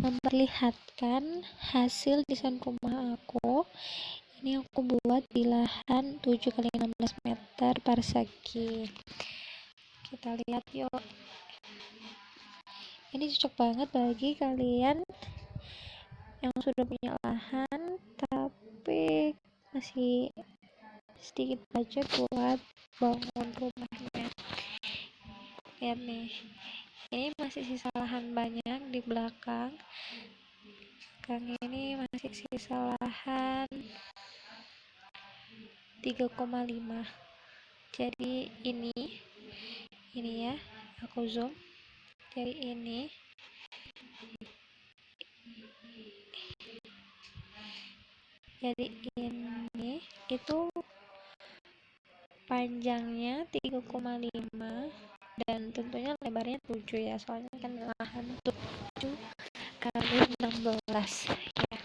memperlihatkan hasil desain rumah aku. Ini aku buat di lahan 7x16 meter persegi. Kita lihat yuk. Ini cocok banget bagi kalian yang sudah punya lahan tapi masih sedikit budget buat bangun rumahnya. Lihat nih, ini masih sisa lahan banyak di belakang. Ini masih sisa lahan 3,5. Jadi ini ya, aku zoom. Jadi ini itu panjangnya 3,5 dan tentunya lebarnya 7 ya, soalnya kan lahan 7x16 ya.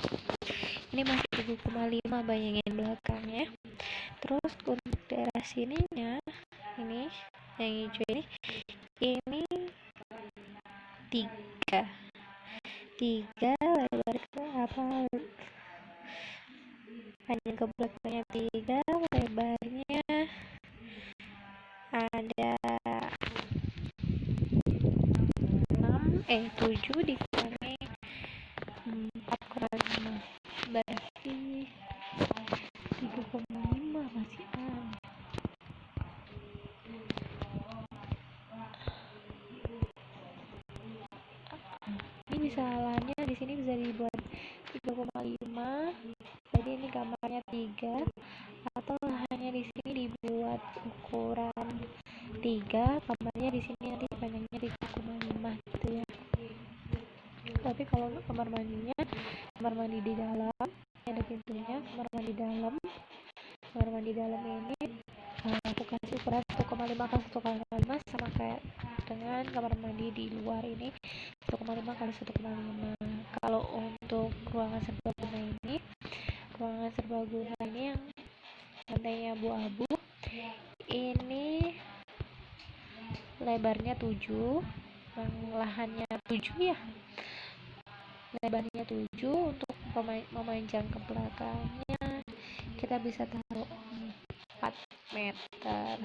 Ini masih 7,5, bayangin belakangnya. Terus untuk daerah sininya, ini yang hijau ini 3 lebar ke apa, panjang ke belakangnya 3, lebarnya ada 7 dikurangi 4,5 berarti 3,5 masih ada. Ini misalnya di sini bisa dibuat 3,5, jadi ini kamarnya 3, atau lahannya di sini dibuat ukuran 3, kamarnya di sini nanti panjangnya 3,5 gitu ya. Tapi kalau kamar mandinya, kamar mandi di dalam, ada pintunya, kamar mandi dalam ini aku kasih ukuran 1,5x1,5 sama kayak dengan kamar mandi di luar ini 1,5x1,5. Kalau untuk ruangan serbaguna ini yang lantainya abu-abu, ini lebarnya 7, lahannya 7 ya, lebarnya 7. Untuk memanjang ke belakangnya kita bisa taruh 4 meter.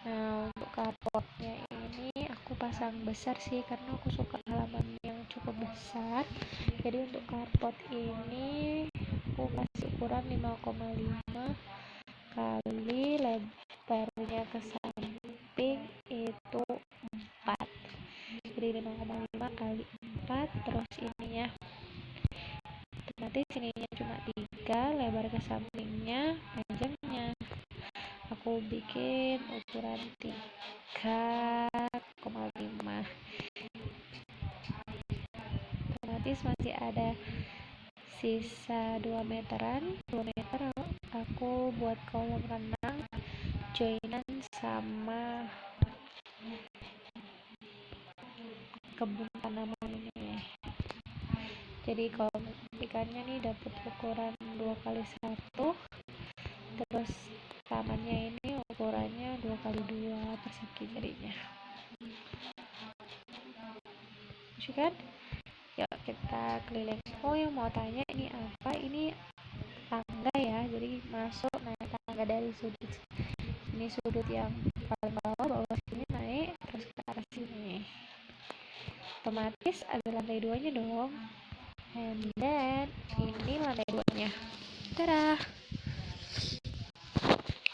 Nah, untuk carportnya ini aku pasang besar sih, karena aku suka halaman yang cukup besar. Jadi untuk carport ini aku kasih ukuran 5,5 kali lebarnya ke samping itu 4. Jadi 5,5 kali 4. Terus ininya nanti sininya cuma 3, lebar ke sampingnya, panjangnya aku bikin ukuran 3,5. otomatis masih ada sisa 2 meter aku buat kolam renang joinan sama kebun tanaman ini. Jadi kolam ikannya nih dapat ukuran 2x1, terus tamannya ini ukurannya 2x2 persegi jadinya. Kan? Yuk kita keliling. Oh, yang mau tanya ini apa? Ini tangga ya, jadi masuk naik tangga dari sudut ini, sudut yang paling bawah sini naik terus ke arah sini. Otomatis ada lantai 2-nya dong. And then ini lantai 2-nya. Tada.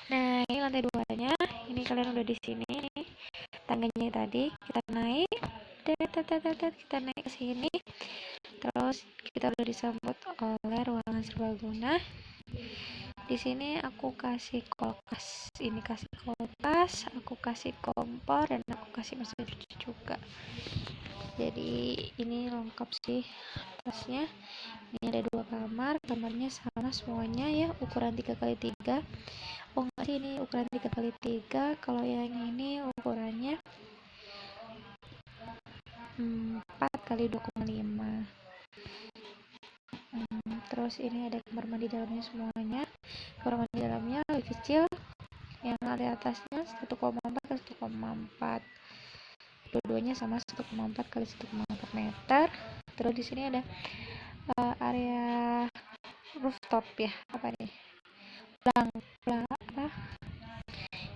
Nah, ini lantai 2-nya. Ini kalian udah di sini nih. Tangganya tadi kita naik. Kita naik ke sini. Terus kita udah disambut oleh ruangan serbaguna. Di sini aku kasih kulkas, aku kasih kompor, dan aku kasih mesin cuci juga. Jadi ini lengkap sih atasnya. Ini ada 2 kamar, kamarnya sama semuanya ya, ukuran 3x3. Oh enggak sih, ini ukuran 3x3. Kalau yang ini ukurannya 4x2,5. Terus ini ada kamar mandi dalamnya semuanya. Kamar mandi dalamnya lebih kecil, yang lantai atasnya 1,4x1,4, dua-duanya sama 1,4x1,4 meter. Terus di sini ada area rooftop ya, apa nih, belang belang apa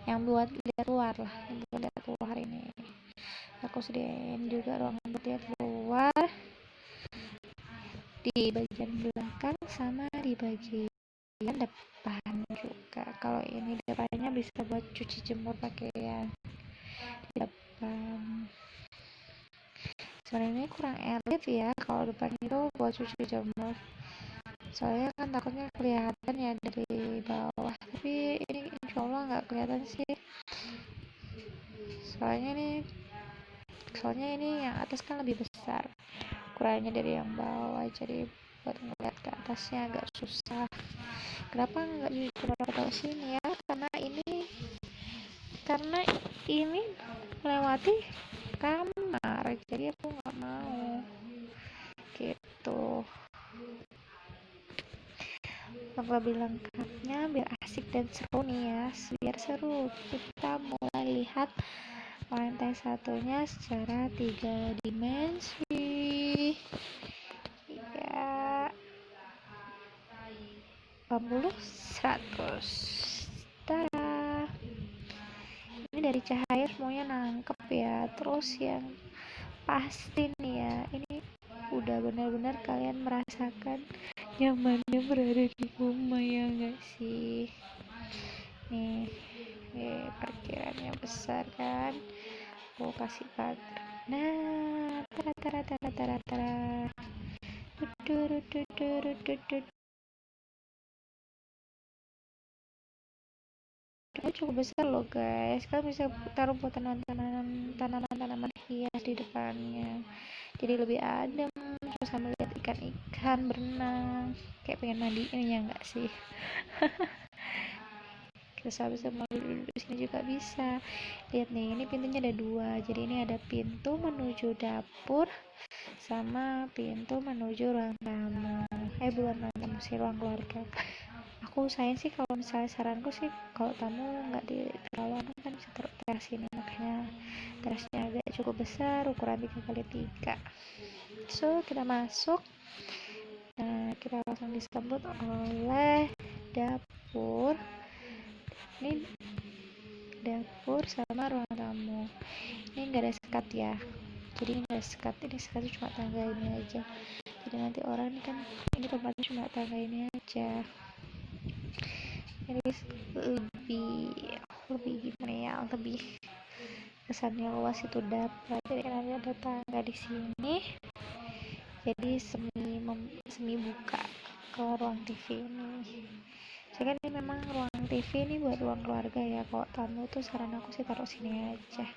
yang buat lihat luar lah, yang buat lihat luar ini. Aku sediain juga ruangan buat lihat luar di bagian belakang sama di bagian depan juga. Kalau ini depannya bisa buat cuci jemur pakaian di depan. Sebenarnya ini kurang elit ya kalau depan itu buat cuci jemur, soalnya kan takutnya kelihatan ya dari bawah, tapi ini insya Allah nggak kelihatan sih, soalnya ini yang atas kan lebih besar ukurannya dari yang bawah, jadi buat ngeliat ke atasnya agak susah. Kenapa nggak cuma taruh sini ya, karena ini melewati kamar, jadi aku nggak mau gitu. Untuk lebih lengkapnya biar asik dan seru nih ya, biar seru kita mulai lihat lantai satunya secara 3 dimensi ya. 80 100. Tada, ini dari cahaya semuanya nangkep ya. Terus yang pasti nih ya, ini udah benar-benar kalian merasakan nyamannya berada di rumah ya enggak sih. Nih parkirannya besar kan, aku kasih pagar. Nah, tara tara tara tara tara, ini cukup besar loh guys, kan bisa taruh buat tanaman hias di depannya, jadi lebih adem. Terus sambil lihat ikan-ikan berenang, kayak pengen mandiin ya enggak sih. Terus habis itu mau duduk di sini juga bisa. Lihat nih, ini pintunya ada 2, jadi ini ada pintu menuju dapur sama pintu menuju ruang tamu. Bukan ruang tamu sih, ruang keluarga. Aku usahain sih, kalau misalnya saranku sih, kalau tamu nggak di terlalu kan bisa taruh teras ini, makanya terasnya agak cukup besar, ukuran 3x3. So kita masuk. Nah, kita langsung disambut oleh dapur. Ini dapur sama ruang tamu. Ini nggak ada sekat ya, jadi nggak ada sekat, ini sekatnya cuma tangga ini aja, jadi nanti orang kan ini tempatnya cuma tangga ini aja. Ini lebih gimana ya, lebih kesannya luas itu dapat. Jadi kan ada tangga di sini, jadi semi buka ke ruang TV ini. Jadi kan ini memang ruang TV ini buat ruang keluarga ya, kalau tamu tuh saran aku sih taruh sini aja.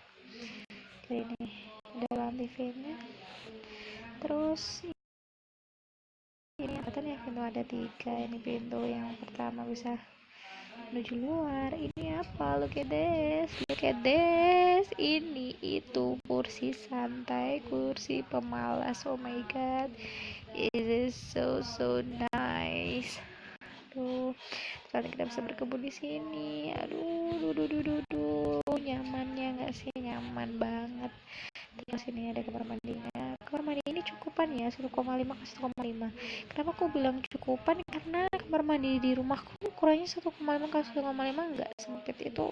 Jadi ini ada ruang TV nya. Terus ini apa nih, pintu ada 3. Ini pintu yang pertama bisa menuju luar. Ini apa, look at this, ini itu kursi santai, kursi pemalas. Oh my god, it is so nice. Tuh, sekarang kita bisa berkebun di sini. Aduh, nyamannya nggak sih, nyaman banget. Terus ini ada kamar mandinya. Kamar mandi ini cukupan ya, 1,5 ke 1,5. Kenapa aku bilang cukupan? Karena kamar mandi di rumahku ukurannya 1,5 ke 1,5, nggak sempit, itu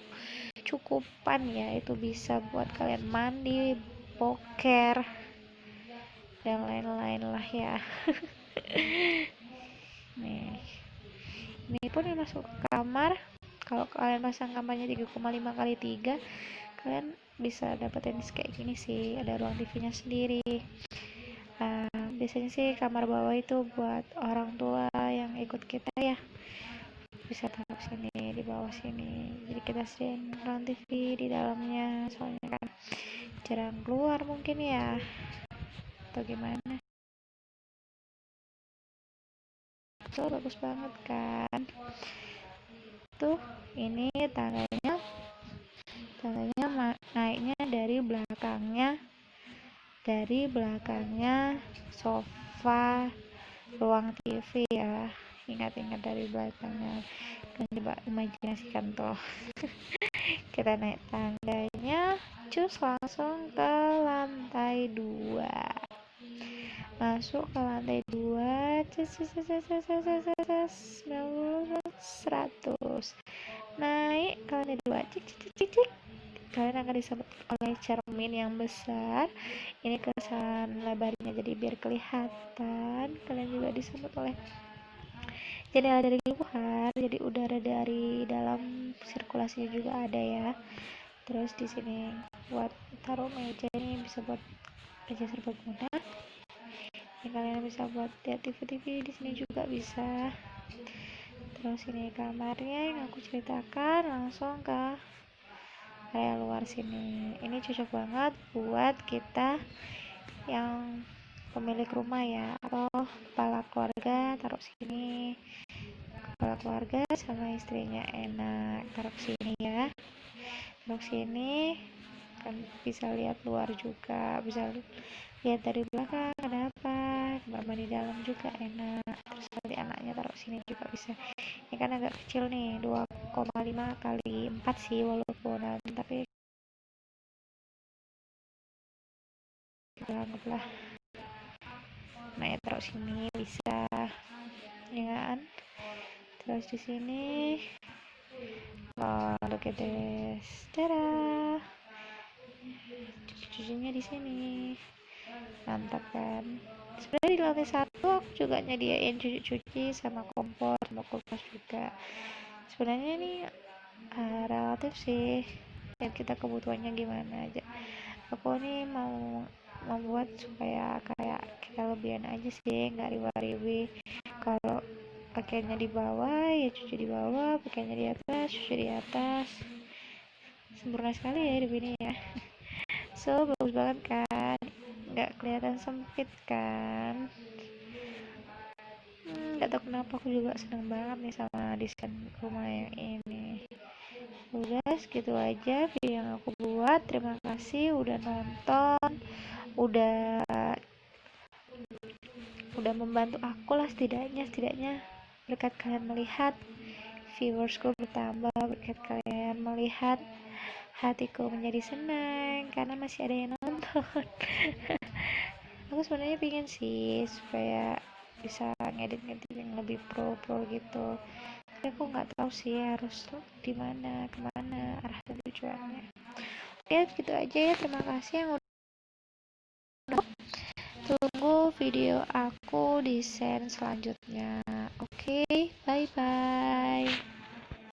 cukupan ya. Itu bisa buat kalian mandi, boker, dan lain-lain lah ya. Nih, ini pun yang masuk ke kamar. Kalau kalian pasang kamarnya 3,5x3, kalian bisa dapetin kayak gini sih, ada ruang TV nya sendiri. Biasanya sih kamar bawah itu buat orang tua yang ikut kita ya, bisa taruh sini di bawah sini, jadi kita sediain ruang TV di dalamnya, soalnya kan jarang keluar mungkin ya, atau gimana. So bagus banget kan. Tuh, ini tangganya naiknya dari belakangnya sofa ruang TV ya. Ingat-ingat dari belakangnya. Coba imajinasikan tuh. Kita naik tangganya, cus langsung ke lantai 2. masuk ke lantai 2, 100, naik ke lantai 2, kalian akan disambut oleh cermin yang besar. Ini kesan lebarnya jadi biar kelihatan. Kalian juga disambut oleh jendela dari luar, jadi udara dari dalam sirkulasinya juga ada ya. Terus di sini buat taruh meja, ini bisa buat meja serbaguna. Ini kalian bisa buat lihat TV di sini juga bisa. Terus ini kamarnya yang aku ceritakan, langsung ke area luar sini. Ini cocok banget buat kita yang pemilik rumah ya, atau kepala keluarga taruh sini. Kepala keluarga sama istrinya enak taruh sini ya. Taruh sini kan bisa lihat luar juga, bisa lihat dari belakang ada apa, kamar mandi dalam juga enak. Terus nanti anaknya taruh sini juga bisa. Ini kan agak kecil nih, 2,5 kali 4 sih walaupun, tapi anggaplah nah ya taruh sini bisa ya kan. Terus di sini look at this, tada, cucinya di sini mantap kan. Sebenarnya di lantai 1 aku juga nyediain cuci sama kompor sama kulkas juga. Sebenarnya ini relatif sih ya, kita kebutuhannya gimana aja. Aku nih mau membuat supaya kayak kita lebihan aja sih, nggak riwa-riwi. Kalau pakaiannya di bawah ya cuci di bawah, pakaiannya di atas cuci di atas. Sempurna sekali ya hidup ini ya. So bagus banget kan, nggak kelihatan sempit kan. Nggak tahu kenapa aku juga seneng banget nih sama desain rumah yang ini. Udah segitu aja video yang aku buat. Terima kasih udah nonton, udah membantu aku lah, setidaknya berkat kalian melihat viewersku bertambah, berkat kalian melihat hatiku menjadi senang karena masih ada yang nonton. Aku sebenarnya pingin sih supaya bisa ngedit yang lebih pro gitu, tapi aku nggak tahu sih harus di mana, kemana arah dan tujuannya. Oke gitu aja ya, terima kasih yang udah. Tunggu video aku desain selanjutnya. Oke, bye bye.